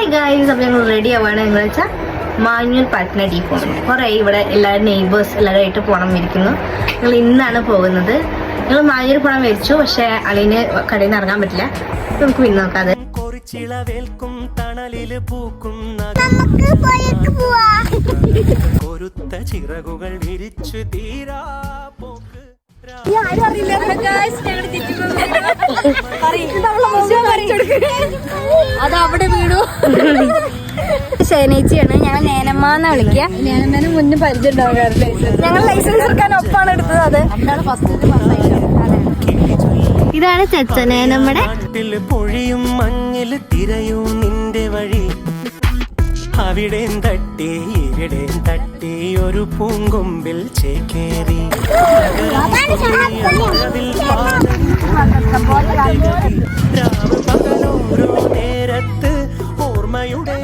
Hi guys, അപ്പോൾ ഞങ്ങൾ ready ആവുകയാണ്. എന്ന് വെച്ചാൽ മാഞ്ഞൂർ പട്ടണത്തിൽ പോകുന്നു. കുറേ ഇവിടെ എല്ലാവരും നെയ്ബേഴ്സ് എല്ലാവരുമായിട്ട് പോകണം ഇരിക്കുന്നു. ഞങ്ങൾ ഇന്നാണ് പോകുന്നത്. ഞങ്ങൾ മാഞ്ഞൂർ പോകണം വിചാരിച്ചു, പക്ഷേ അളിന് കടയിൽ നിന്ന് ഇറങ്ങാൻ പറ്റില്ല. നമുക്ക് പിന്നെ നോക്കാതെ ചിറകുകൾ വിരിച്ചു തീരാ പോക്ക്. അതവിടെ വീണു. ശേനേച്ചിയാണ്, ഞങ്ങൾ നേനമ്മാന്ന് വിളിക്കുക. നേനമ്മേനെ മുന്നേ പരിചയം ഉണ്ടാകാറില്ല. ഞങ്ങൾ ലൈസൻസ് എടുക്കാൻ ഒപ്പാണ് എടുത്തത്. അത് ഇതാണ് ചെച്ചനെ നമ്മുടെ പൊഴിയും മഞ്ഞിൽ തിരയൂ നിന്റെ വഴി. അവിടെ തട്ടി ഇവിടെ തട്ടി ഒരു പൂങ്കൊമ്പിൽ ചേക്കേറി രാവ് പകലോരോ നേരത്ത് ഓർമ്മയുടെ